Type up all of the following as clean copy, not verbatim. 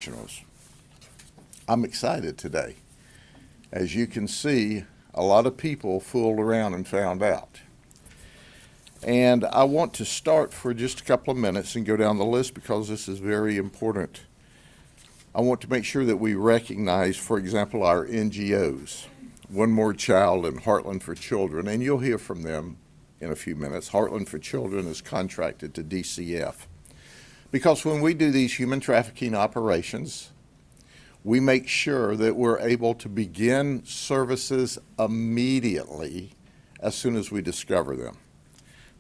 Professionals. I'm excited today. As you can see, a lot of people fooled around and found out. And I want to start for just a couple of minutes and go down the list because this is very important. I want to make sure that we recognize, for example, our NGOs, One More Child and Heartland for Children, and you'll hear from them in a few minutes. Heartland for Children is contracted to DCF. Because when we do these human trafficking operations, we make sure that we're able to begin services immediately as soon as we discover them.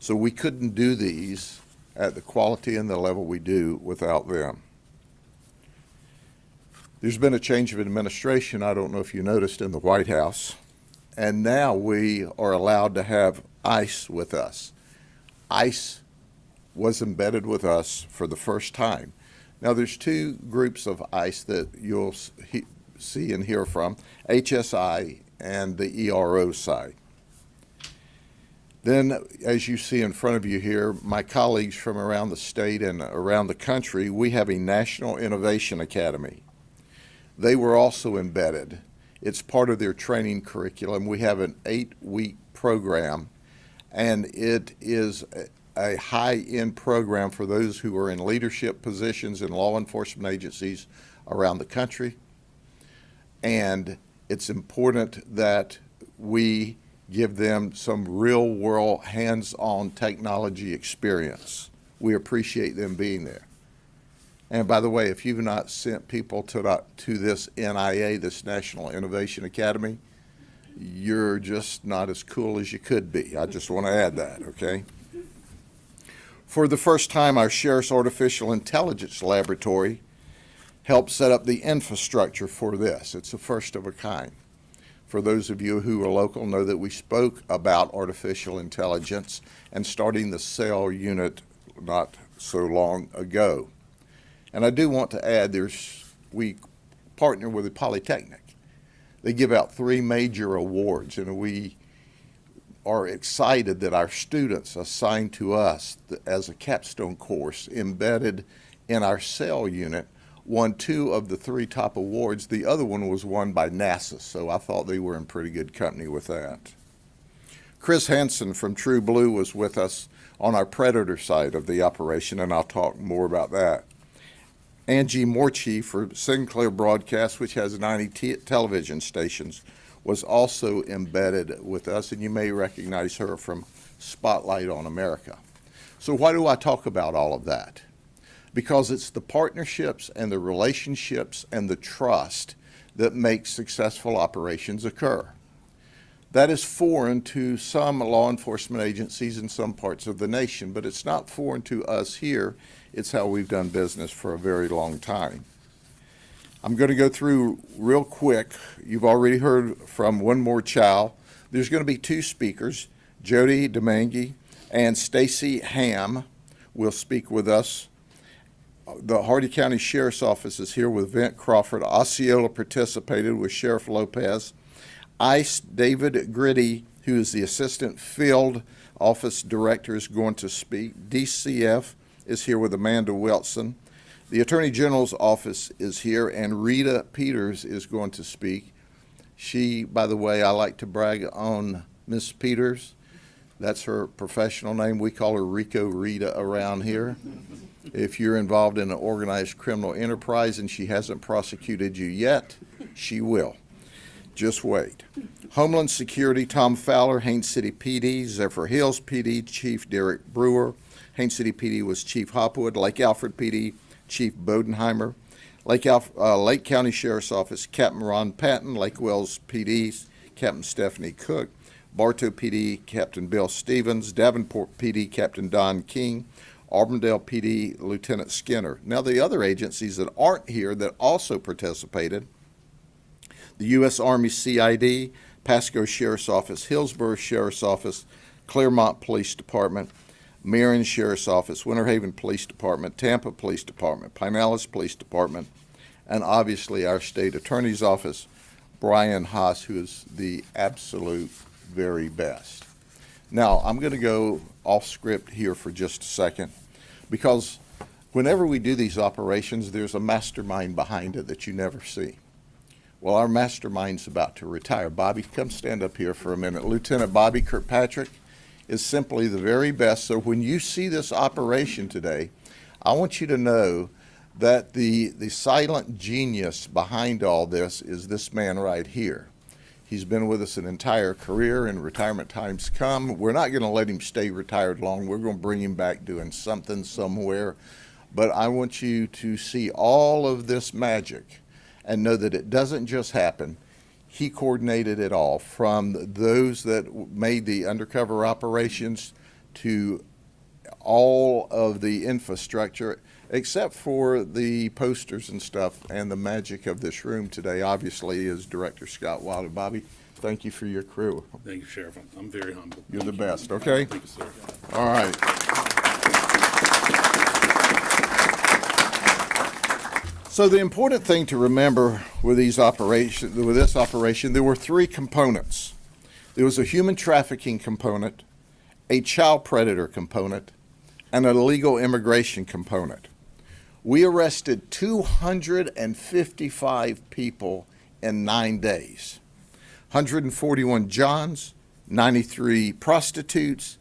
So we couldn't do these at the quality and the level we do without them. There's been a change of administration, I don't know if you noticed, in the White House, and now we are allowed to have ICE with us. ICE was embedded with us for the first time. Now there's two groups of ICE that you'll see and hear from, HSI and the ERO side. Then, as you see in front of you here, my colleagues from around the state and around the country, we have a National Innovation Academy. They were also embedded. It's part of their training curriculum. We have an 8-week program, and it is a high-end program for those who are in leadership positions in law enforcement agencies around the country. And it's important that we give them some real-world, hands-on technology experience. We appreciate them being there. And by the way, if you've not sent people to this NIA, this National Innovation Academy, you're just not as cool as you could be. I just want to add that, okay? For the first time, our Sheriff's Artificial Intelligence Laboratory helped set up the infrastructure for this. It's the first of a kind. For those of you who are local, know that we spoke about artificial intelligence and starting the cell unit not so long ago. And I do want to add, we partner with the Polytechnic. They give out 3 major awards, and we are excited that our students assigned to us as a capstone course embedded in our cell unit won 2 of the 3 top awards. The other one was won by NASA, so I thought they were in pretty good company with that. Chris Hansen from True Blue was with us on our Predator side of the operation, and I'll talk more about that. Angie Morchi for Sinclair Broadcast, which has 90 television stations, was also embedded with us, and you may recognize her from Spotlight on America. So why do I talk about all of that? Because it's the partnerships and the relationships and the trust that make successful operations occur. That is foreign to some law enforcement agencies in some parts of the nation, but it's not foreign to us here. It's how we've done business for a very long time. I'm going to go through real quick. You've already heard from One More Child. There's going to be 2 speakers, Jody Demangi and Stacy Ham will speak with us. The Hardy County Sheriff's Office is here with Vint Crawford. Osceola participated with Sheriff Lopez. ICE David Grady, who is the Assistant Field Office Director, is going to speak. DCF is here with Amanda Wilson. The Attorney General's office is here, and Rita Peters is going to speak. She, by the way, I like to brag on Miss Peters. That's her professional name. We call her Rico Rita around here. If you're involved in an organized criminal enterprise and she hasn't prosecuted you yet, she will. Just wait. Homeland Security, Tom Fowler, Haines City PD, Zephyr Hills PD, Chief Derek Brewer. Haines City PD was Chief Hopwood. Lake Alfred PD, Chief Bodenheimer. Lake County Sheriff's Office, Captain Ron Patton. Lake Wells PD, Captain Stephanie Cook. Bartow PD, Captain Bill Stevens. Davenport PD, Captain Don King. Auburndale PD, Lieutenant Skinner. Now the other agencies that aren't here that also participated, the U.S. Army CID, Pasco Sheriff's Office, Hillsborough Sheriff's Office, Claremont Police Department, Marion Sheriff's Office, Winter Haven Police Department, Tampa Police Department, Pinellas Police Department, and obviously our State Attorney's Office, Brian Haas, who is the absolute very best. Now, I'm going to go off script here for just a second because Whenever we do these operations, there's a mastermind behind it that you never see. Well, our mastermind's about to retire. Bobby, come stand up here for a minute. Lieutenant Bobby Kirkpatrick is simply the very best. So when you see this operation today, I want you to know that the silent genius behind all this is this man right here. He's been with us an entire career, and retirement time's come. We're not going to let him stay retired long. We're going to bring him back doing something somewhere. But I want you to see all of this magic and know that it doesn't just happen. He coordinated it all, from those that made the undercover operations to all of the infrastructure, except for the posters and stuff. And the magic of this room today, obviously, is Director Scott Wilder. Bobby, thank you for your crew. Thank you, Sheriff. I'm very humble. You're the best, okay? Thank you, sir. All right. So the important thing to remember with this operation, there were three components. There was a human trafficking component, a child predator component, and an illegal immigration component. We arrested 255 people in 9 days. 141 Johns, 93 prostitutes,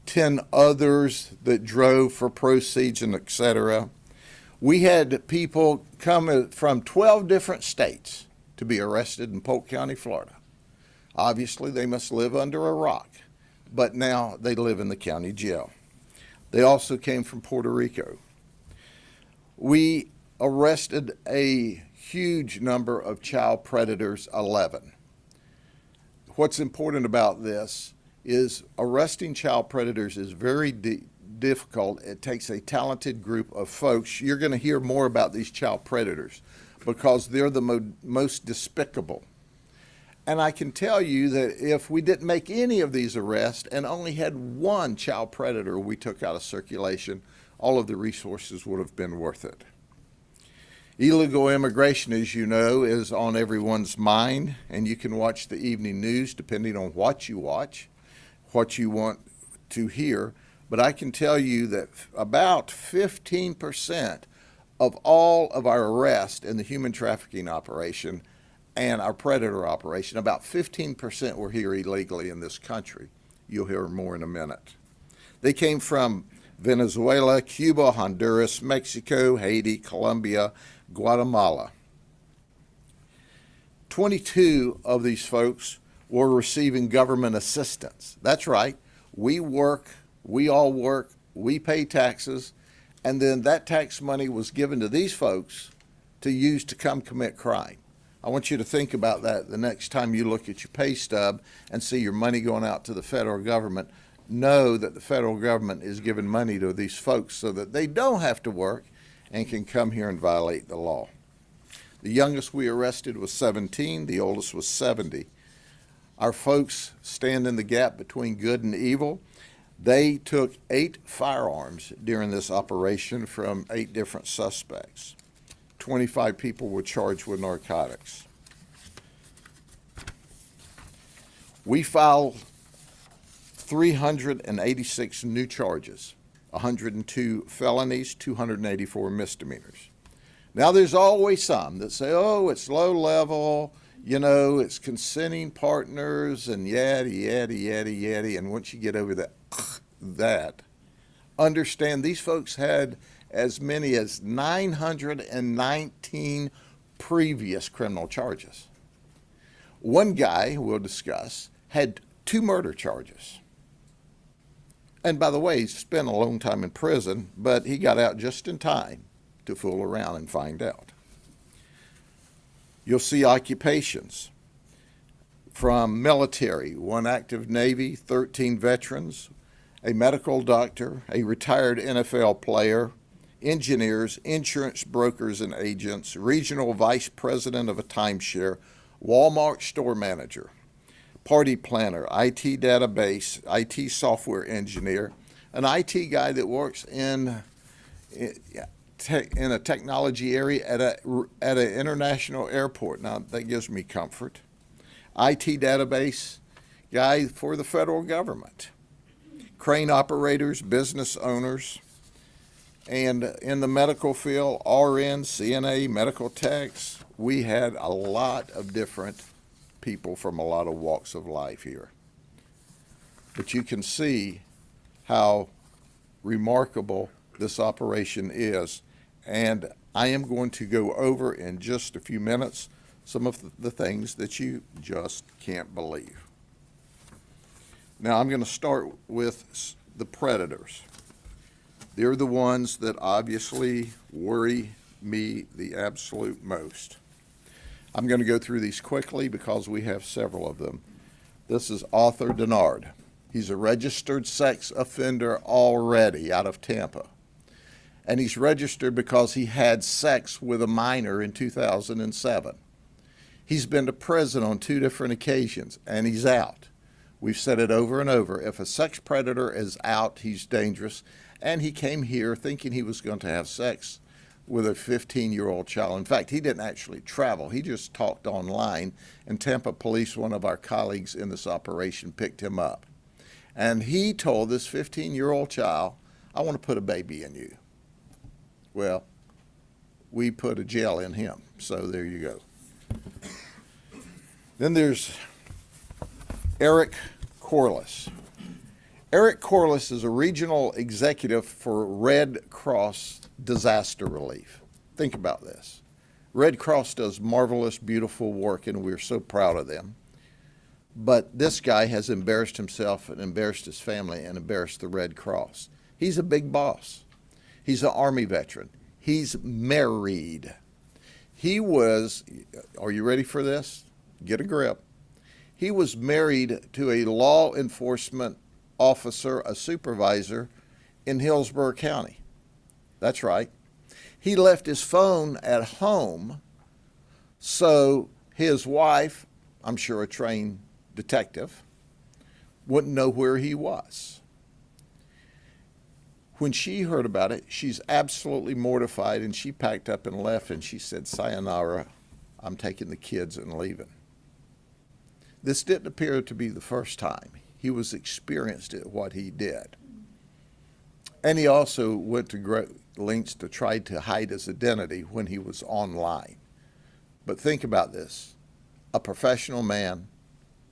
10 others that drove for proceeds and et cetera. We had people come from 12 different states to be arrested in Polk County, Florida. Obviously, they must live under a rock, but now they live in the county jail. They also came from Puerto Rico. We arrested a huge number of child predators, 11. What's important about this is arresting child predators is very difficult. It takes a talented group of folks. You're going to hear more about these child predators because they're the most despicable. And I can tell you that if we didn't make any of these arrests and only had one child predator we took out of circulation, all of the resources would have been worth it. Illegal immigration, as you know, is on everyone's mind, and you can watch the evening news depending on what you watch, what you want to hear. But I can tell you that about 15% of all of our arrests in the human trafficking operation and our predator operation, about 15% were here illegally in this country. You'll hear more in a minute. They came from Venezuela, Cuba, Honduras, Mexico, Haiti, Colombia, Guatemala. 22 of these folks were receiving government assistance. That's right. We all work, we pay taxes, and then that tax money was given to these folks to use to come commit crime. I want you to think about that the next time you look at your pay stub and see your money going out to the federal government. Know that the federal government is giving money to these folks so that they don't have to work and can come here and violate the law. The youngest we arrested was 17, the oldest was 70. Our folks stand in the gap between good and evil. They took 8 firearms during this operation from 8 different suspects. 25 people were charged with narcotics. We filed 386 new charges, 102 felonies, 284 misdemeanors. Now there's always some that say, oh, it's low level, you know, it's consenting partners and yaddy, yaddy, yaddy, yaddy. And once you get over that, understand these folks had as many as 919 previous criminal charges. One guy, we'll discuss, had 2 murder charges. And by the way, he spent a long time in prison, but he got out just in time to fool around and find out. You'll see occupations from military, 1 active Navy, 13 veterans, a medical doctor, a retired NFL player, engineers, insurance brokers and agents, regional vice president of a timeshare, Walmart store manager, party planner, IT database, IT software engineer, an IT guy that works in a technology area at an international airport. Now, that gives me comfort. IT database guy for the federal government. Crane operators, business owners, And in the medical field, RN, CNA, medical techs, we had a lot of different people from a lot of walks of life here. But you can see how remarkable this operation is. And I am going to go over in just a few minutes some of the things that you just can't believe. Now I'm going to start with the predators. They're the ones that obviously worry me the absolute most. I'm going to go through these quickly because we have several of them. This is Arthur Denard. He's a registered sex offender already out of Tampa. And he's registered because he had sex with a minor in 2007. He's been to prison on 2 different occasions, and he's out. We've said it over and over. If a sex predator is out, he's dangerous. And he came here thinking he was going to have sex with a 15-year-old child. In fact, he didn't actually travel. He just talked online, and Tampa police, one of our colleagues in this operation, picked him up. And he told this 15-year-old child, I want to put a baby in you. Well, we put a gel in him, so there you go. Then there's Eric Corliss. Eric Corliss is a regional executive for Red Cross Disaster Relief. Think about this. Red Cross does marvelous, beautiful work, and we're so proud of them. But this guy has embarrassed himself and embarrassed his family and embarrassed the Red Cross. He's a big boss. He's an Army veteran. He's married. He was, are you ready for this? Get a grip. He was married to a law enforcement officer, a supervisor in Hillsborough County. That's right. He left his phone at home so his wife, I'm sure a trained detective, wouldn't know where he was. When she heard about it, she's absolutely mortified, and she packed up and left, and she said, sayonara, I'm taking the kids and leaving. This didn't appear to be the first time. He was experienced at what he did. And he also went to great lengths to try to hide his identity when he was online. But think about this. A professional man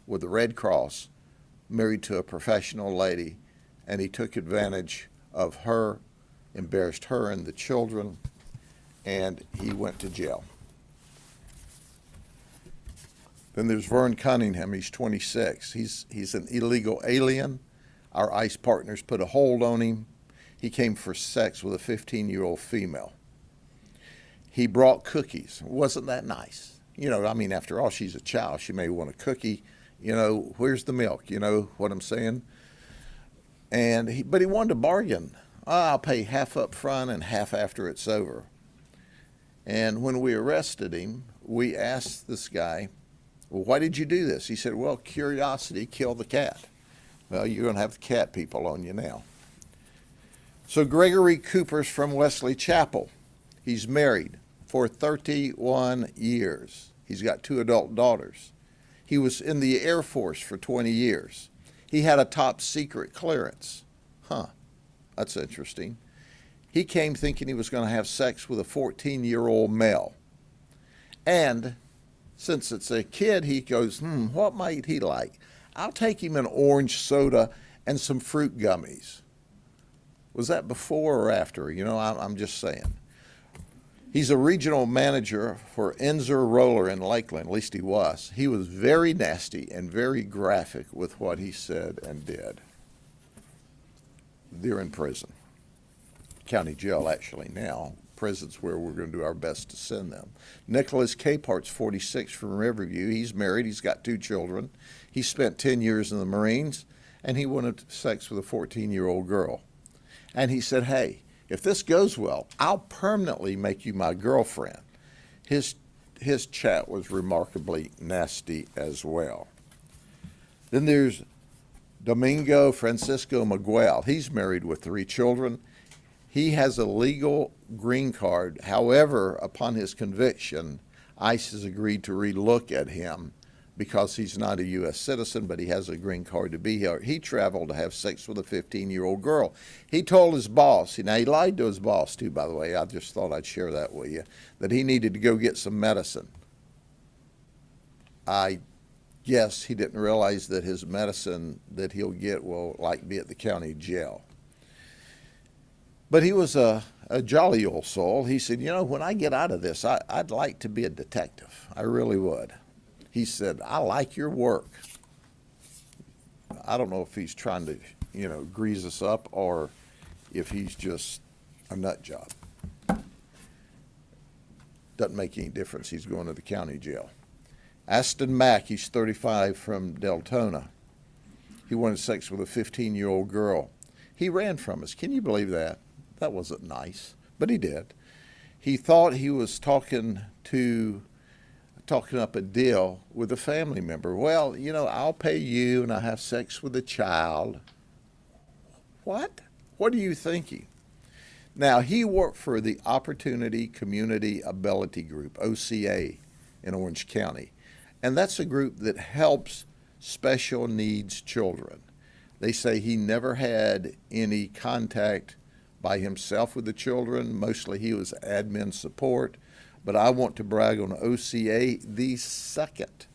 with the Red Cross married to a professional lady, and he took advantage of her, embarrassed her and the children, and he went to jail. Then there's Vern Cunningham. He's 26. He's an illegal alien. Our ICE partners put a hold on him. He came for sex with a 15-year-old female. He brought cookies. Wasn't that nice? You know, I mean, after all, she's a child. She may want a cookie. You know, where's the milk? You know what I'm saying? But he wanted to bargain. I'll pay half up front and half after it's over. And when we arrested him, we asked this guy, well, why did you do this? He said, well, curiosity killed the cat. Well, you're going to have the cat people on you now. So Gregory Cooper's from Wesley Chapel. He's married for 31 years. He's got 2 adult daughters. He was in the Air Force for 20 years. He had a top secret clearance. That's interesting. He came thinking he was going to have sex with a 14-year-old male. And since it's a kid, he goes, what might he like? I'll take him an orange soda and some fruit gummies. Was that before or after? You know, I'm just saying. He's a regional manager for Enzer Roller in Lakeland, at least he was. He was very nasty and very graphic with what he said and did. They're in prison. County jail, actually, now. Prison's where we're going to do our best to send them. Nicholas Capart's 46 from Riverview. He's married. He's got 2 children. He spent 10 years in the Marines, and he wanted sex with a 14-year-old girl. And he said, hey, if this goes well, I'll permanently make you my girlfriend. His chat was remarkably nasty as well. Then there's Domingo Francisco Miguel. He's married with 3 children. He has a legal green card. However, upon his conviction, ICE has agreed to relook at him because he's not a U.S. citizen, but he has a green card to be here. He traveled to have sex with a 15-year-old girl. He told his boss, now he lied to his boss too, by the way, I just thought I'd share that with you, that he needed to go get some medicine. I guess he didn't realize that his medicine that he'll get will be at the county jail. But he was a jolly old soul. He said, when I get out of this, I'd like to be a detective. I really would. He said, I like your work. I don't know if he's trying to, grease us up or if he's just a nut job. Doesn't make any difference. He's going to the county jail. Aston Mack, he's 35 from Deltona. He wanted sex with a 15-year-old girl. He ran from us. Can you believe that? That wasn't nice, but he did. He thought he was talking up a deal with a family member. Well, I'll pay you and I'll have sex with a child. What? What are you thinking? Now, he worked for the Opportunity Community Ability Group, OCA, in Orange County. And that's a group that helps special needs children. They say he never had any contact by himself with the children. Mostly he was admin support. But I want to brag on OCA the second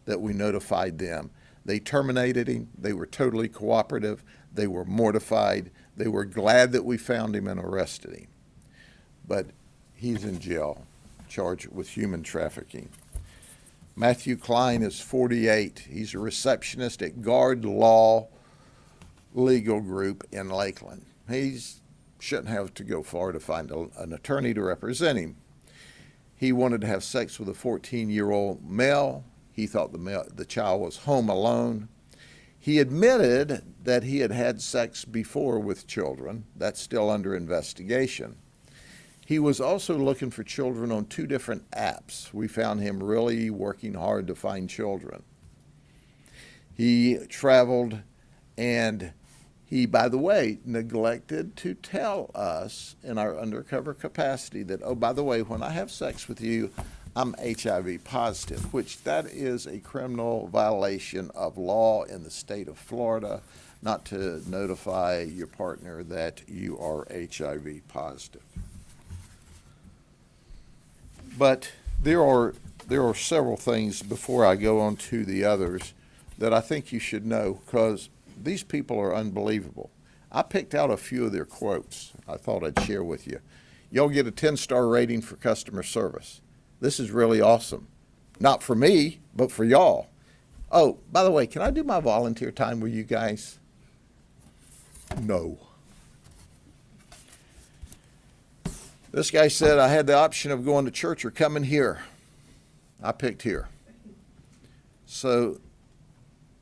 that we notified them. They terminated him. They were totally cooperative. They were mortified. They were glad that we found him and arrested him. But he's in jail, charged with human trafficking. Matthew Klein is 48. He's a receptionist at Guard Law Legal Group in Lakeland. He shouldn't have to go far to find an attorney to represent him. He wanted to have sex with a 14-year-old male. He thought the child was home alone. He admitted that he had had sex before with children. That's still under investigation. He was also looking for children on 2 different apps. We found him really working hard to find children. He traveled and he, by the way, neglected to tell us in our undercover capacity that, oh, by the way, when I have sex with you, I'm HIV positive, which that is a criminal violation of law in the state of Florida, not to notify your partner that you are HIV positive. But there are several things before I go on to the others that I think you should know, because these people are unbelievable. I picked out a few of their quotes I thought I'd share with you. Y'all get a 10-star rating for customer service. This is really awesome. Not for me, but for y'all. Oh, by the way, can I do my volunteer time with you guys? No. This guy said I had the option of going to church or coming here. I picked here. So,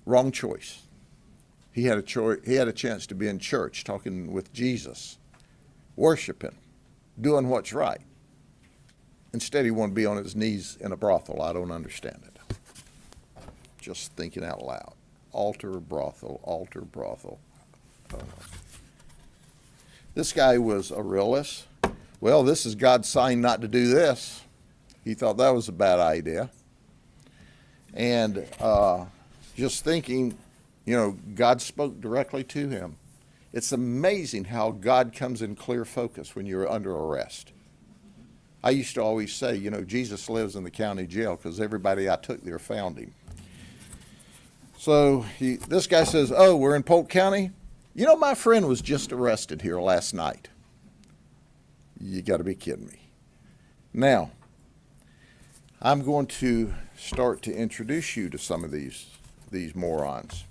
wrong choice. He had a chance to be in church, talking with Jesus, worshiping, doing what's right. Instead, he wanted to be on his knees in a brothel. I don't understand it. Just thinking out loud. Altar, brothel, altar, brothel. This guy was a realist. Well, this is God's sign not to do this. He thought that was a bad idea. And just thinking, God spoke directly to him. It's amazing how God comes in clear focus when you're under arrest. I used to always say, Jesus lives in the county jail because everybody I took there found him. So this guy says, oh, we're in Polk County? My friend was just arrested here last night. You got to be kidding me. Now, I'm going to start to introduce you to some of these morons.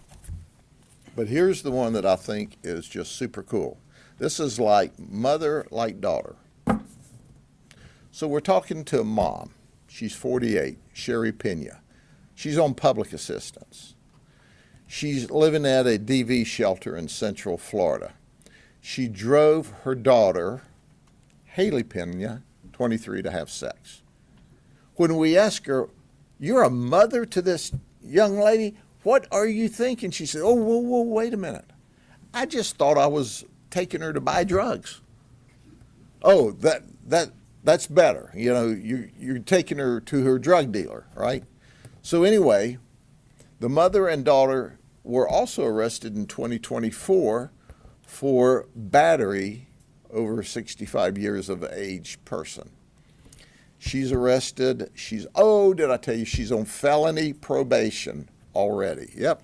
But here's the one that I think is just super cool. This is like mother, like daughter. So we're talking to a mom. She's 48, Sherry Pena. She's on public assistance. She's living at a DV shelter in Central Florida. She drove her daughter, Haley Pena, 23, to have sex. When we ask her, you're a mother to this young lady? What are you thinking? She said, oh, whoa, wait a minute. I just thought I was taking her to buy drugs. Oh, that's better. You're taking her to her drug dealer, right? So anyway, The mother and daughter were also arrested in 2024 for battery over a 65 years of age person. She's arrested. Did I tell you she's on felony probation already? Yep,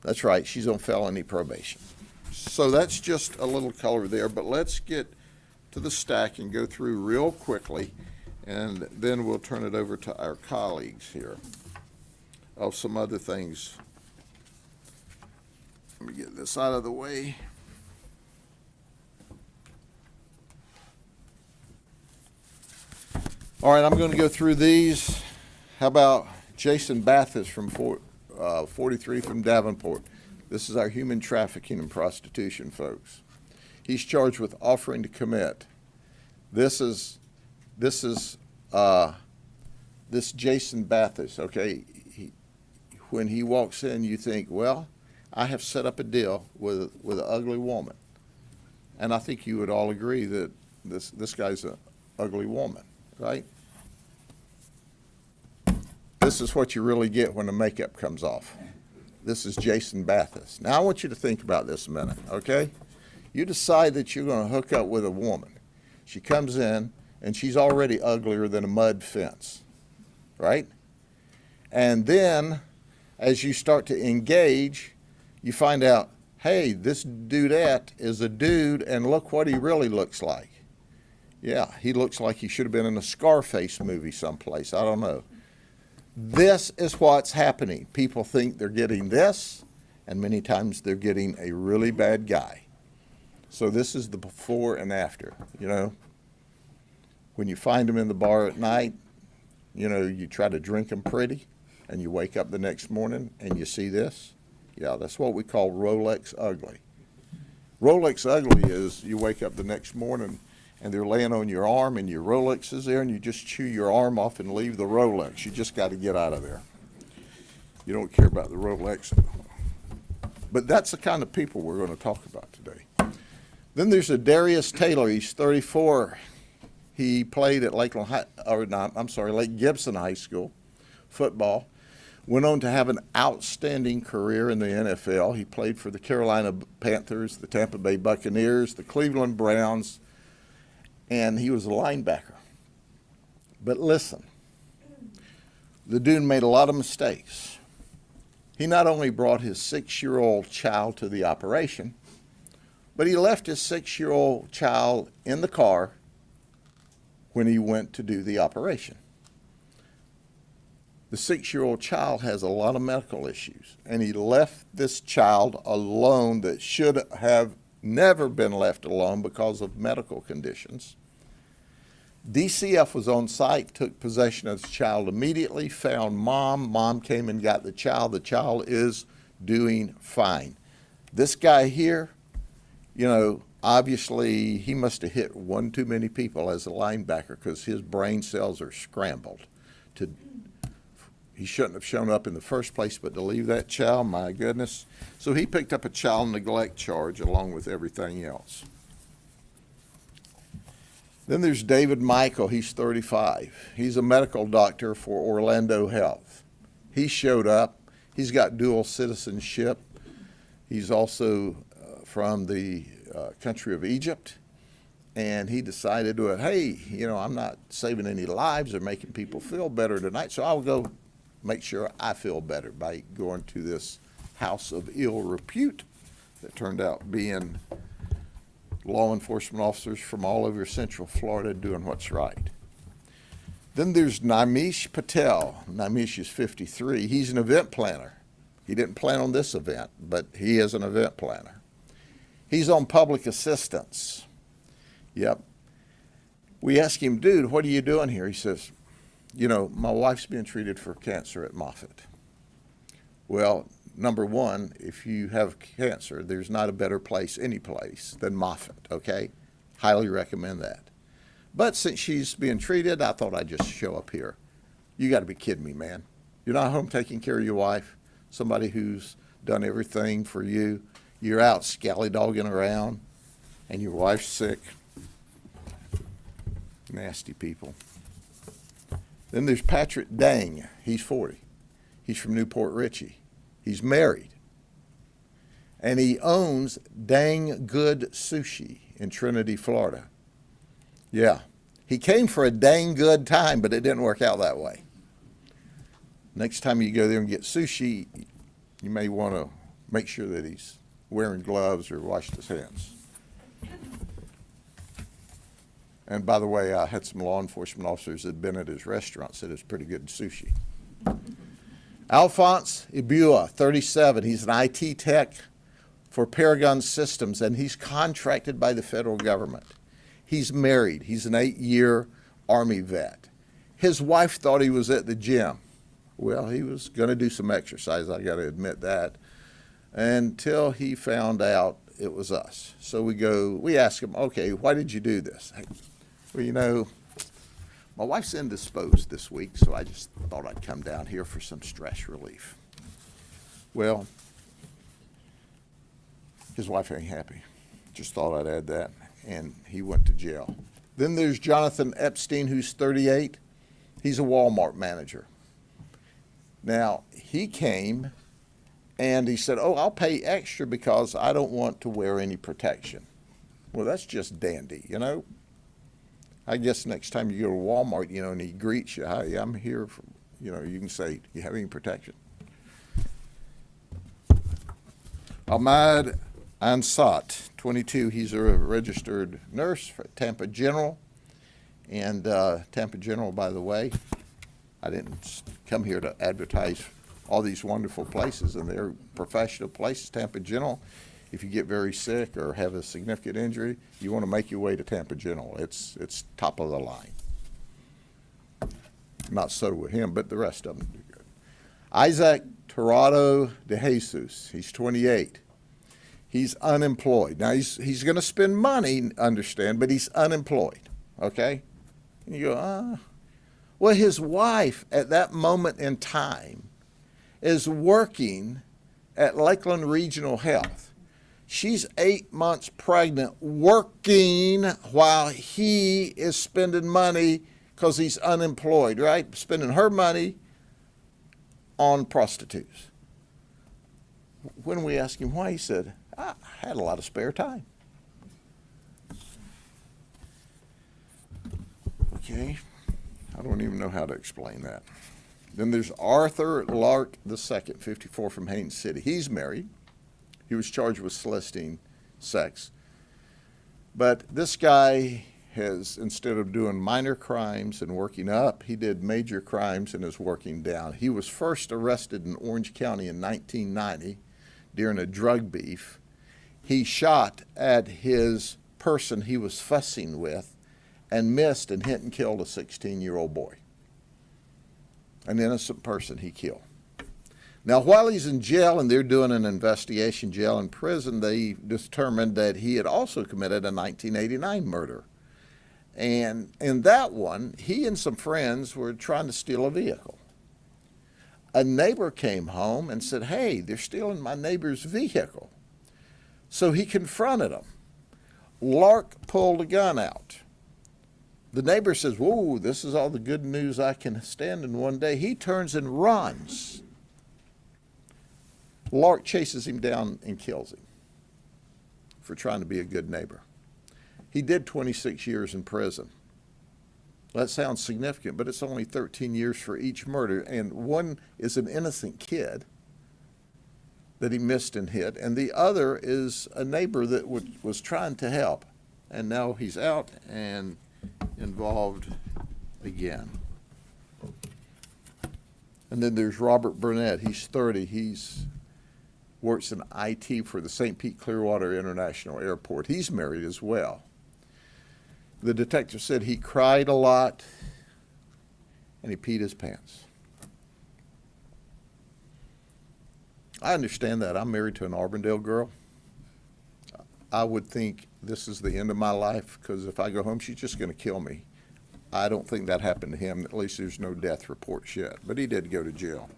that's right. She's on felony probation. So that's just a little color there, but let's get to the stack and go through real quickly, and then we'll turn it over to our colleagues here of some other things. Let me get this out of the way. All right, I'm going to go through these. How about Jason Bathis from 43 from Davenport? This is our human trafficking and prostitution folks. He's charged with offering to commit. This Jason Bathis, okay? When he walks in, you think, well, I have set up a deal with an ugly woman. And I think you would all agree that this guy's an ugly woman, right? This is what you really get when the makeup comes off. This is Jason Bathis. Now I want you to think about this a minute, okay? You decide that you're going to hook up with a woman. She comes in and she's already uglier than a mud fence, right? And then as you start to engage, you find out, hey, this dudette is a dude, and look what he really looks like. Yeah, he looks like he should have been in a Scarface movie someplace. I don't know. This is what's happening. People think they're getting this, and many times they're getting a really bad guy. So this is the before and after, you know. When you find them in the bar at night, you know, you try to drink them pretty, and you wake up the next morning and you see this. Yeah, that's what we call Rolex ugly. Rolex ugly is you wake up the next morning and they're laying on your arm and your Rolex is there and you just chew your arm off and leave the Rolex. You just got to get out of there. You don't care about the Rolex. But that's the kind of people we're going to talk about today. Then there's a Darius Taylor. He's 34. He played at Lake Gibson High School football. Went on to have an outstanding career in the NFL. He played for the Carolina Panthers, the Tampa Bay Buccaneers, the Cleveland Browns, and he was a linebacker. But listen, the dude made a lot of mistakes. He not only brought his 6-year-old child to the operation, but he left his 6-year-old child in the car when he went to do the operation. The 6-year-old child has a lot of medical issues, and he left this child alone that should have never been left alone because of medical conditions. DCF was on site, took possession of the child immediately, found mom. Mom came and got the child. The child is doing fine. This guy here, you know, obviously he must have hit one too many people as a linebacker because his brain cells are scrambled. He shouldn't have shown up in the first place, but to leave that child, my goodness. So he picked up a child neglect charge along with everything else. Then there's David Michael. He's 35. He's a medical doctor for Orlando Health. He showed up. He's got dual citizenship. He's also from the country of Egypt. And he decided to, hey, you know, I'm not saving any lives or making people feel better tonight, so I'll go make sure I feel better by going to this house of ill repute that turned out being law enforcement officers from all over Central Florida doing what's right. Then there's Nimish Patel. Nimish is 53. He's an event planner. He didn't plan on this event, but he is an event planner. He's on public assistance. Yep. We asked him, dude, what are you doing here? He says, you know, my wife's being treated for cancer at Moffitt. Well, number one, if you have cancer, there's not a better place, any place, than Moffitt, okay? Highly recommend that. But since she's being treated, I thought I'd just show up here. You got to be kidding me, man. You're not home taking care of your wife, somebody who's done everything for you. You're out scallydogging around, and your wife's sick. Nasty people. Then there's Patrick Dang. He's 40. He's from Newport Richey. He's married. And he owns Dang Good Sushi in Trinity, Florida. Yeah. He came for a dang good time, but it didn't work out that way. Next time you go there and get sushi, you may want to make sure that he's wearing gloves or washed his hands. And by the way, I had some law enforcement officers that had been at his restaurant, said it's pretty good sushi. Alphonse Ibua, 37. He's an IT tech for Paragon Systems, and he's contracted by the federal government. He's married. He's an 8-year Army vet. His wife thought he was at the gym. Well, he was going to do some exercise, I got to admit that, until he found out it was us. So we ask him, okay, why did you do this? Well, you know, my wife's indisposed this week, so I just thought I'd come down here for some stress relief. Well, his wife ain't happy. Just thought I'd add that. And he went to jail. Then there's Jonathan Epstein, who's 38. He's a Walmart manager. Now, he came and he said, oh, I'll pay extra because I don't want to wear any protection. Well, that's just dandy, you know. I guess next time you go to Walmart, you know, and he greets you, hi, I'm here for, you know, you can say, you have any protection? Ahmad Ansat, 22, he's a registered nurse for Tampa General. And Tampa General, by the way, I didn't come here to advertise all these wonderful places, and they're professional places. Tampa General, if you get very sick or have a significant injury, you want to make your way to Tampa General. It's top of the line. Not so with him, but the rest of them do good. Isaac Torrado de Jesus, he's 28. He's unemployed. Now, he's going to spend money, understand, but he's unemployed, okay? And you go, Well, his wife at that moment in time is working at Lakeland Regional Health. She's 8 months pregnant, working while he is spending money because he's unemployed, right? Spending her money on prostitutes. When we asked him why, he said, I had a lot of spare time. Okay, I don't even know how to explain that. Then there's Arthur Lark II, 54, from Haines City. He's married. He was charged with soliciting sex. But this guy has, instead of doing minor crimes and working up, he did major crimes and is working down. He was first arrested in Orange County in 1990 during a drug beef. He shot at his person he was fussing with and missed and hit and killed a 16-year-old boy. An innocent person he killed. Now, while he's in jail and they're doing an investigation, jail and prison, they determined that he had also committed a 1989 murder. And in that one, he and some friends were trying to steal a vehicle. A neighbor came home and said, hey, they're stealing my neighbor's vehicle. So he confronted them. Lark pulled a gun out. The neighbor says, whoa, this is all the good news I can stand in one day. He turns and runs. Lark chases him down and kills him for trying to be a good neighbor. He did 26 years in prison. That sounds significant, but it's only 13 years for each murder, and one is an innocent kid that he missed and hit, and the other is a neighbor that was trying to help, and now he's out and involved again. And then there's Robert Burnett. He's 30. He's works in IT for the St. Pete Clearwater International Airport. He's married as well. The detective said he cried a lot and he peed his pants. I understand that. I'm married to an Auburndale girl. I would think this is the end of my life because if I go home, she's just going to kill me. I don't think that happened to him. At least there's no death reports yet. But he did go to jail.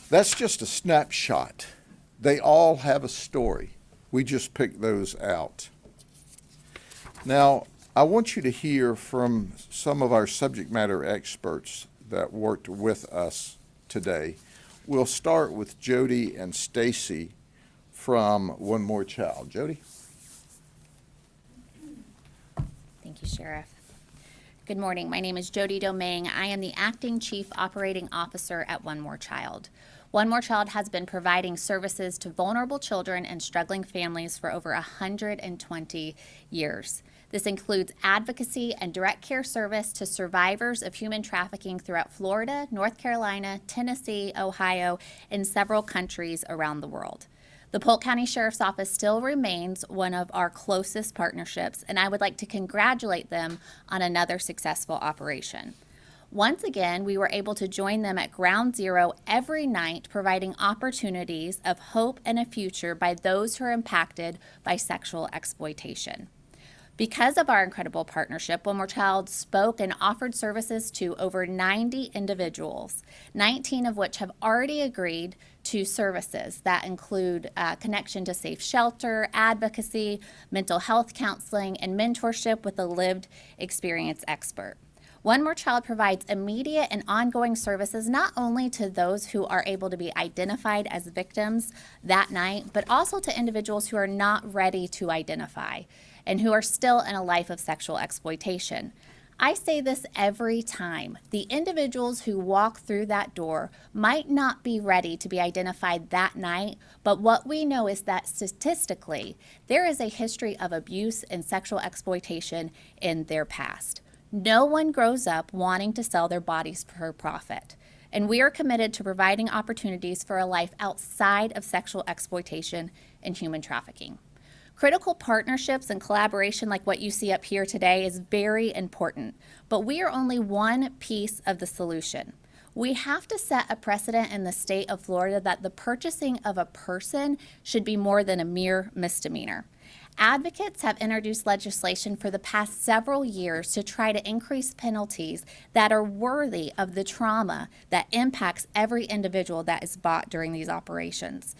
That's just a snapshot. They all have a story. We just picked those out. Now, I want you to hear from some of our subject matter experts that worked with us today. We'll start with Jody and Stacy from One More Child. Jody? Thank you, Sheriff. Good morning. My name is Jody Domingue. I am the Acting Chief Operating Officer at One More Child. One More Child has been providing services to vulnerable children and struggling families for over 120 years. This includes advocacy and direct care service to survivors of human trafficking throughout Florida, North Carolina, Tennessee, Ohio, and several countries around the world. The Polk County Sheriff's Office still remains one of our closest partnerships, and I would like to congratulate them on another successful operation. Once again, we were able to join them at ground zero every night, providing opportunities of hope and a future by those who are impacted by sexual exploitation. Because of our incredible partnership, One More Child spoke and offered services to over 90 individuals, 19 of which have already agreed to services that include connection to safe shelter, advocacy, mental health counseling, and mentorship with a lived experience expert. One More Child provides immediate and ongoing services not only to those who are able to be identified as victims that night, but also to individuals who are not ready to identify and who are still in a life of sexual exploitation. I say this every time. The individuals who walk through that door might not be ready to be identified that night, but what we know is that statistically, there is a history of abuse and sexual exploitation in their past. No one grows up wanting to sell their bodies for profit, and we are committed to providing opportunities for a life outside of sexual exploitation and human trafficking. Critical partnerships and collaboration like what you see up here today is very important, but we are only one piece of the solution. We have to set a precedent in the state of Florida that the purchasing of a person should be more than a mere misdemeanor. Advocates have introduced legislation for the past several years to try to increase penalties that are worthy of the trauma that impacts every individual that is bought during these operations,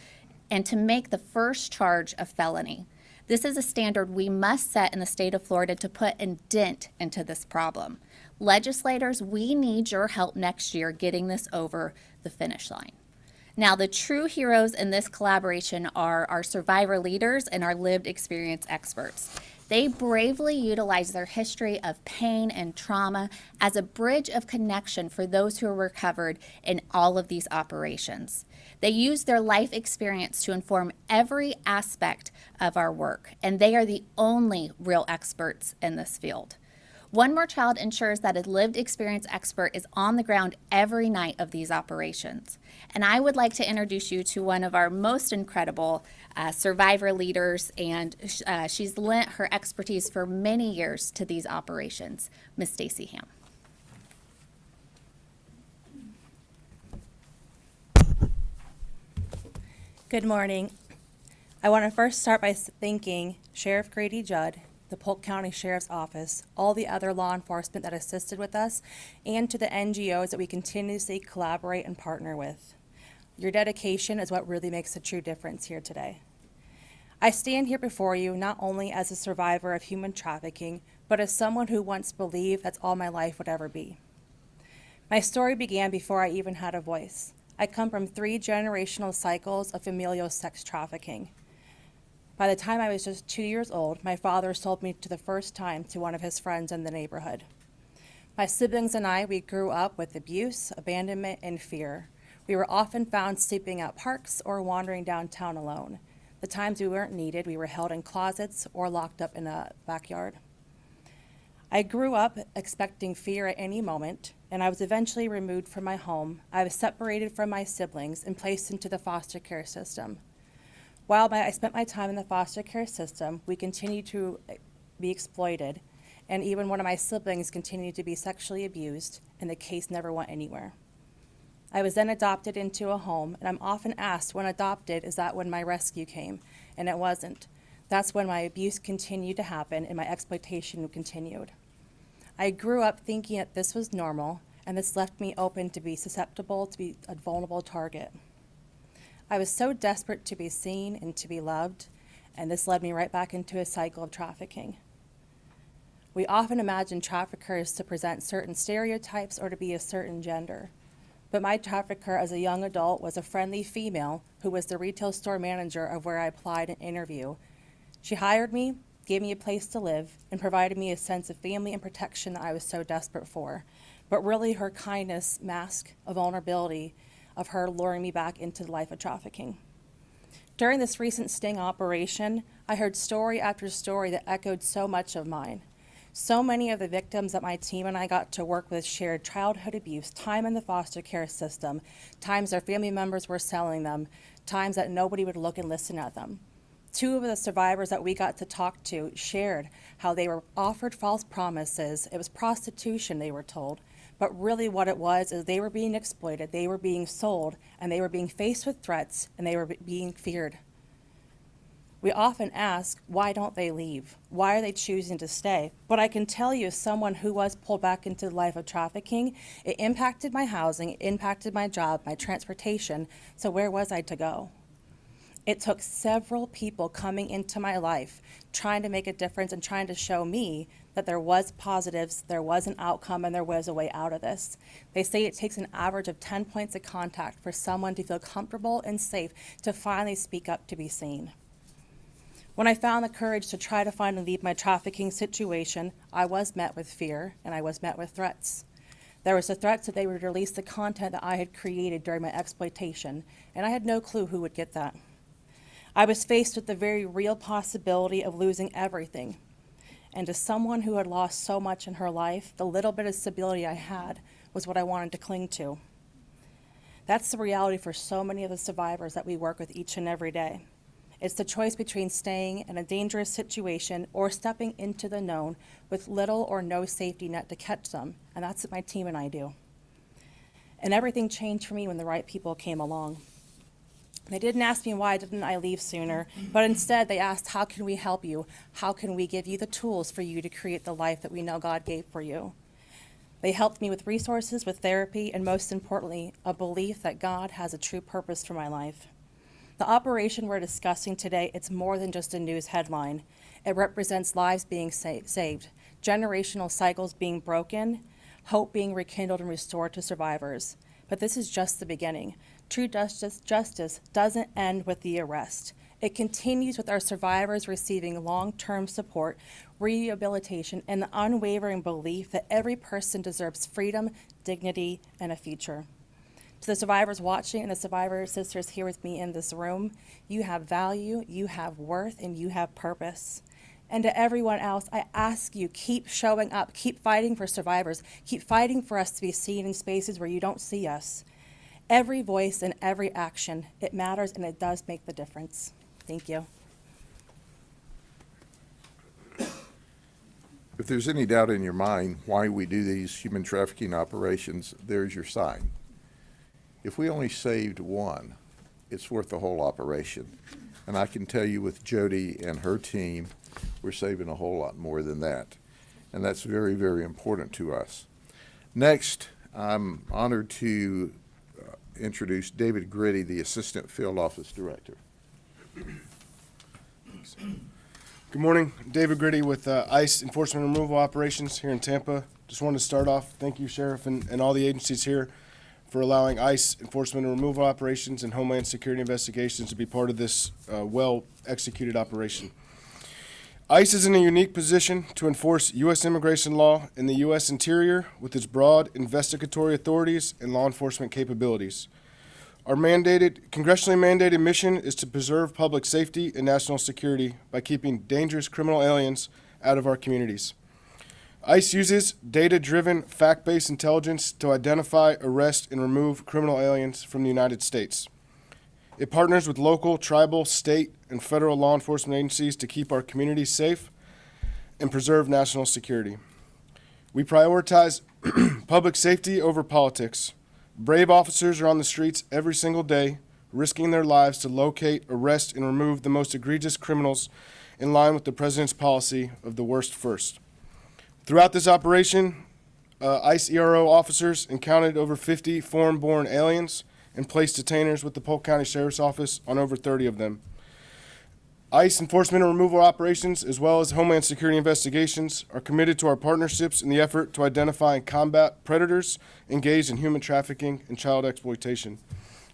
and to make the first charge a felony. This is a standard we must set in the state of Florida to put a dent into this problem. Legislators, we need your help next year getting this over the finish line. Now, the true heroes in this collaboration are our survivor leaders and our lived experience experts. They bravely utilize their history of pain and trauma as a bridge of connection for those who are recovered in all of these operations. They use their life experience to inform every aspect of our work, and they are the only real experts in this field. One More Child ensures that a lived experience expert is on the ground every night of these operations. And I would like to introduce you to one of our most incredible survivor leaders, and she's lent her expertise for many years to these operations, Ms. Stacy Ham. Good morning. I want to first start by thanking Sheriff Grady Judd, the Polk County Sheriff's Office, all the other law enforcement that assisted with us, and to the NGOs that we continuously collaborate and partner with. Your dedication is what really makes a true difference here today. I stand here before you not only as a survivor of human trafficking, but as someone who once believed that's all my life would ever be. My story began before I even had a voice. I come from 3 generational cycles of familial sex trafficking. By the time I was just 2 years old, my father sold me to the first time to one of his friends in the neighborhood. My siblings and I, we grew up with abuse, abandonment, and fear. We were often found sleeping at parks or wandering downtown alone. The times we weren't needed, we were held in closets or locked up in a backyard. I grew up expecting fear at any moment, and I was eventually removed from my home. I was separated from my siblings and placed into the foster care system. While I spent my time in the foster care system, we continued to be exploited, and even one of my siblings continued to be sexually abused, and the case never went anywhere. I was then adopted into a home, and I'm often asked when adopted, is that when my rescue came? And it wasn't. That's when my abuse continued to happen and my exploitation continued. I grew up thinking that this was normal, and this left me open to be susceptible, to be a vulnerable target. I was so desperate to be seen and to be loved, and this led me right back into a cycle of trafficking. We often imagine traffickers to present certain stereotypes or to be a certain gender. But my trafficker as a young adult was a friendly female who was the retail store manager of where I applied an interview. She hired me, gave me a place to live, and provided me a sense of family and protection that I was so desperate for. But really her kindness masked a vulnerability of her luring me back into the life of trafficking. During this recent sting operation, I heard story after story that echoed so much of mine. So many of the victims that my team and I got to work with shared childhood abuse, time in the foster care system, times their family members were selling them, times that nobody would look and listen at them. Two of the survivors that we got to talk to shared how they were offered false promises. It was prostitution, they were told. But really what it was is they were being exploited, they were being sold, and they were being faced with threats, and they were being feared. We often ask, why don't they leave? Why are they choosing to stay? But I can tell you, as someone who was pulled back into the life of trafficking, it impacted my housing, it impacted my job, my transportation, so where was I to go? It took several people coming into my life, trying to make a difference and trying to show me that there was positives, there was an outcome, and there was a way out of this. They say it takes an average of 10 points of contact for someone to feel comfortable and safe to finally speak up to be seen. When I found the courage to try to find and leave my trafficking situation, I was met with fear and I was met with threats. There was the threats that they would release the content that I had created during my exploitation, and I had no clue who would get that. I was faced with the very real possibility of losing everything. And as someone who had lost so much in her life, the little bit of stability I had was what I wanted to cling to. That's the reality for so many of the survivors that we work with each and every day. It's the choice between staying in a dangerous situation or stepping into the known with little or no safety net to catch them, and that's what my team and I do. And everything changed for me when the right people came along. They didn't ask me why didn't I leave sooner, but instead they asked, how can we help you? How can we give you the tools for you to create the life that we know God gave for you? They helped me with resources, with therapy, and most importantly, a belief that God has a true purpose for my life. The operation we're discussing today, it's more than just a news headline. It represents lives being saved, generational cycles being broken, hope being rekindled and restored to survivors. But this is just the beginning. True justice doesn't end with the arrest. It continues with our survivors receiving long-term support, rehabilitation, and the unwavering belief that every person deserves freedom, dignity, and a future. To the survivors watching and the survivor sisters here with me in this room, you have value, you have worth, and you have purpose. And to everyone else, I ask you, keep showing up, keep fighting for survivors, keep fighting for us to be seen in spaces where you don't see us. Every voice and every action, it matters and it does make the difference. Thank you. If there's any doubt in your mind why we do these human trafficking operations, there's your sign. If we only saved one, it's worth the whole operation. And I can tell you with Jody and her team, we're saving a whole lot more than that. And that's very, very important to us. Next, I'm honored to introduce David Grady, the Assistant Field Office Director. Good morning, David Grady with ICE Enforcement and Removal Operations here in Tampa. Just wanted to start off, thank you, Sheriff, and all the agencies here for allowing ICE Enforcement and Removal Operations and Homeland Security Investigations to be part of this well-executed operation. ICE is in a unique position to enforce U.S. immigration law in the U.S. interior with its broad investigatory authorities and law enforcement capabilities. Our congressionally mandated mission is to preserve public safety and national security by keeping dangerous criminal aliens out of our communities. ICE uses data-driven, fact-based intelligence to identify, arrest, and remove criminal aliens from the United States. It partners with local, tribal, state, and federal law enforcement agencies to keep our communities safe and preserve national security. We prioritize public safety over politics. Brave officers are on the streets every single day, risking their lives to locate, arrest, and remove the most egregious criminals in line with the President's policy of the worst first. Throughout this operation, ICE ERO officers encountered over 50 foreign-born aliens and placed detainers with the Polk County Sheriff's Office on over 30 of them. ICE enforcement and removal operations, as well as Homeland Security investigations, are committed to our partnerships in the effort to identify and combat predators engaged in human trafficking and child exploitation.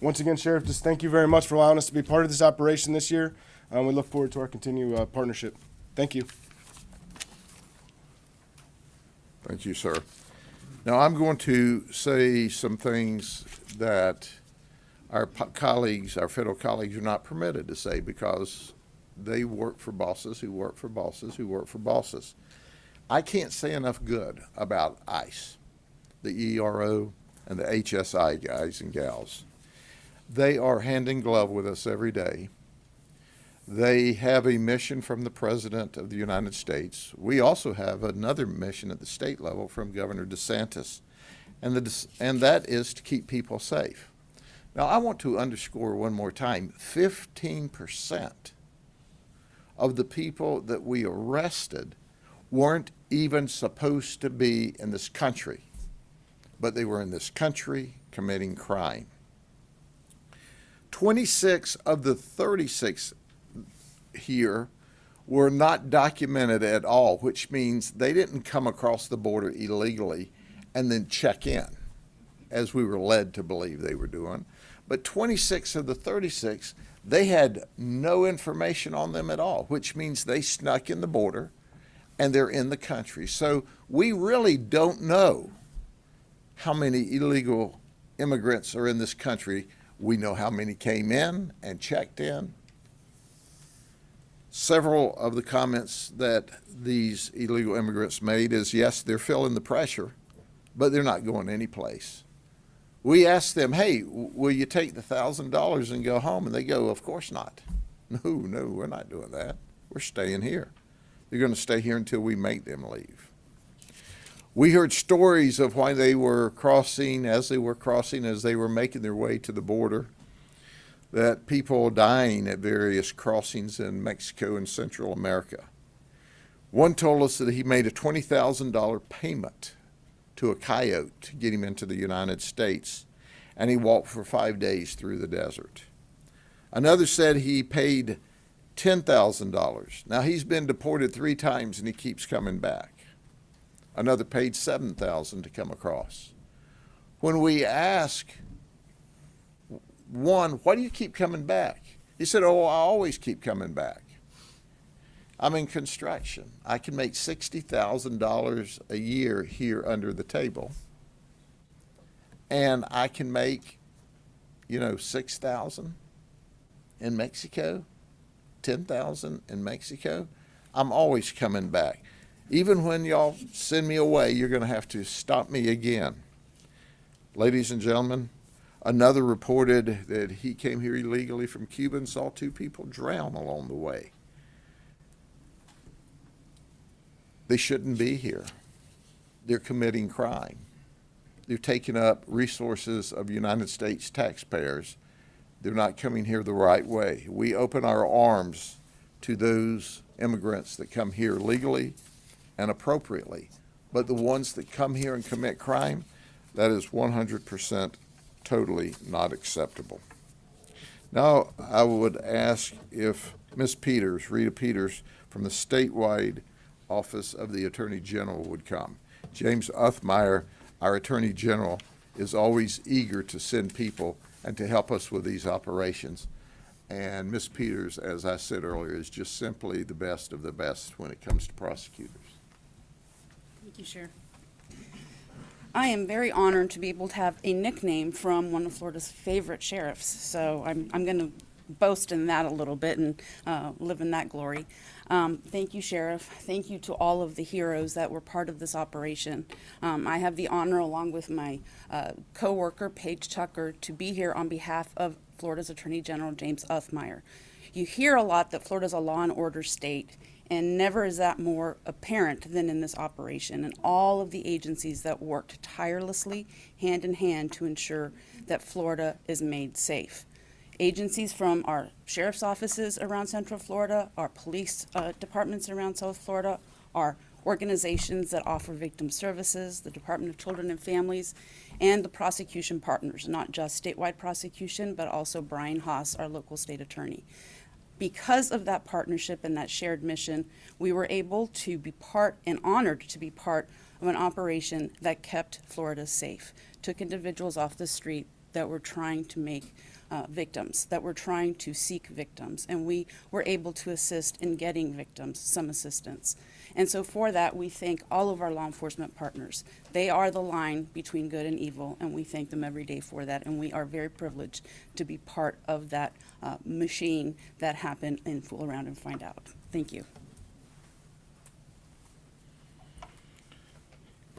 Once again, Sheriff, just thank you very much for allowing us to be part of this operation this year. We look forward to our continued partnership. Thank you. Thank you, sir. Now, I'm going to say some things that our colleagues, our federal colleagues, are not permitted to say because they work for bosses who work for bosses who work for bosses. I can't say enough good about ICE, the ERO, and the HSI guys and gals. They are hand in glove with us every day. They have a mission from the President of the United States. We also have another mission at the state level from Governor DeSantis, and that is to keep people safe. Now, I want to underscore one more time, 15% of the people that we arrested weren't even supposed to be in this country, but they were in this country committing crime. 26 of the 36 here were not documented at all, which means they didn't come across the border illegally and then check in, as we were led to believe they were doing. But 26 of the 36, they had no information on them at all, which means they snuck in the border and they're in the country. So we really don't know how many illegal immigrants are in this country. We know how many came in and checked in. Several of the comments that these illegal immigrants made is, yes, they're feeling the pressure, but they're not going anyplace. We asked them, hey, will you take the $1,000 and go home? And they go, of course not. No, we're not doing that. We're staying here. They're going to stay here until we make them leave. We heard stories of why they were crossing, as they were making their way to the border, that people dying at various crossings in Mexico and Central America. One told us that he made a $20,000 payment to a coyote to get him into the United States, and he walked for 5 days through the desert. Another said he paid $10,000. Now, he's been deported 3 times and he keeps coming back. Another paid $7,000 to come across. When we ask one, why do you keep coming back? He said, oh, I always keep coming back. I'm in construction. I can make $60,000 a year here under the table. And I can make, $6,000 in Mexico, $10,000 in Mexico. I'm always coming back. Even when y'all send me away, you're going to have to stop me again. Ladies and gentlemen, another reported that he came here illegally from Cuba and saw 2 people drown along the way. They shouldn't be here. They're committing crime. They're taking up resources of United States taxpayers. They're not coming here the right way. We open our arms to those immigrants that come here legally and appropriately. But the ones that come here and commit crime, that is 100% totally not acceptable. Now, I would ask if Ms. Peters, Rita Peters, from the statewide Office of the Attorney General would come. James Uthmeyer, our Attorney General, is always eager to send people and to help us with these operations. And Ms. Peters, as I said earlier, is just simply the best of the best when it comes to prosecutors. Thank you, Sheriff. I am very honored to be able to have a nickname from one of Florida's favorite sheriffs, so I'm going to boast in that a little bit and live in that glory. Thank you, Sheriff. Thank you to all of the heroes that were part of this operation. I have the honor, along with my co-worker, Paige Tucker, to be here on behalf of Florida's Attorney General, James Uthmeyer. You hear a lot that Florida's a law and order state, and never is that more apparent than in this operation, and all of the agencies that worked tirelessly, hand in hand, to ensure that Florida is made safe. Agencies from our sheriff's offices around Central Florida, our police departments around South Florida, our organizations that offer victim services, the Department of Children and Families, and the prosecution partners, not just statewide prosecution, but also Brian Haas, our local state attorney. Because of that partnership and that shared mission, we were able to be part and honored to be part of an operation that kept Florida safe, took individuals off the street that were trying to make victims, that were trying to seek victims, and we were able to assist in getting victims some assistance. And so for that, we thank all of our law enforcement partners. They are the line between good and evil, and we thank them every day for that, and we are very privileged to be part of that machine that happened in Fool Around and Find Out. Thank you.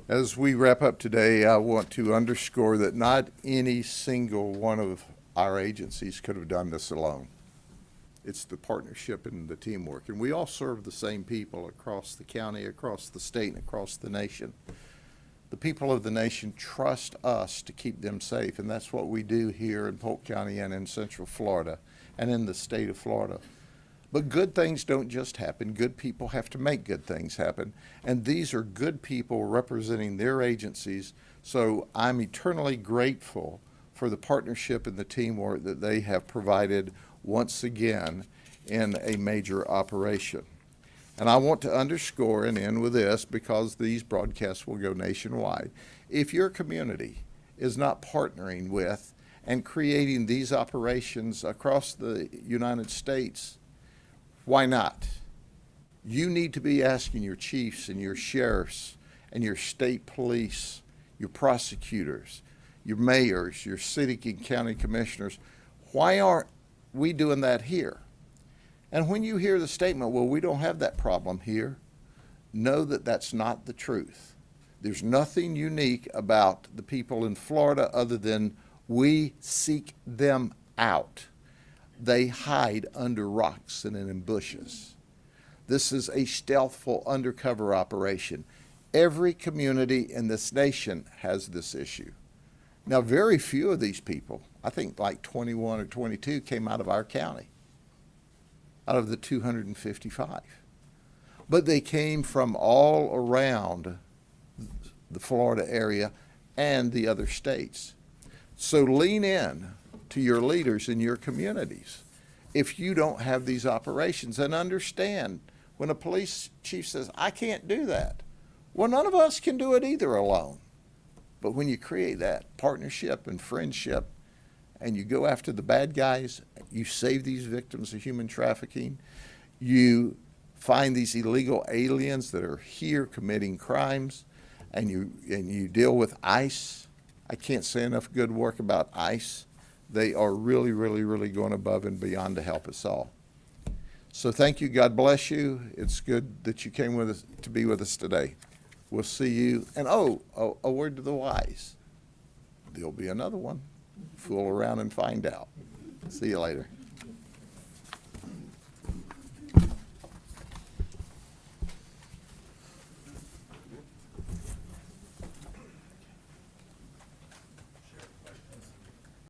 As we wrap up today, I want to underscore that not any single one of our agencies could have done this alone. It's the partnership and the teamwork. And we all serve the same people across the county, across the state, and across the nation. The people of the nation trust us to keep them safe, and that's what we do here in Polk County and in Central Florida and in the state of Florida. But good things don't just happen. Good people have to make good things happen. And these are good people representing their agencies. So I'm eternally grateful for the partnership and the teamwork that they have provided once again in a major operation. And I want to underscore and end with this because these broadcasts will go nationwide. If your community is not partnering with and creating these operations across the United States, why not? You need to be asking your chiefs and your sheriffs and your state police, your prosecutors, your mayors, your city and county commissioners, why aren't we doing that here? And when you hear the statement, well, we don't have that problem here, know that that's not the truth. There's nothing unique about the people in Florida other than we seek them out. They hide under rocks and in bushes. This is a stealthful undercover operation. Every community in this nation has this issue. Now, very few of these people, I think like 21 or 22, came out of our county, out of the 255. But they came from all around the Florida area and the other states. So lean in to your leaders in your communities if you don't have these operations, and understand when a police chief says, I can't do that. Well, none of us can do it either alone. But when you create that partnership and friendship and you go after the bad guys, you save these victims of human trafficking, you find these illegal aliens that are here committing crimes, and you deal with ICE. I can't say enough good work about ICE. They are really, really, really going above and beyond to help us all. So thank you. God bless you. It's good that you came with us to be with us today. We'll see you. And a word to the wise. There'll be another one. Fool around and find out. See you later.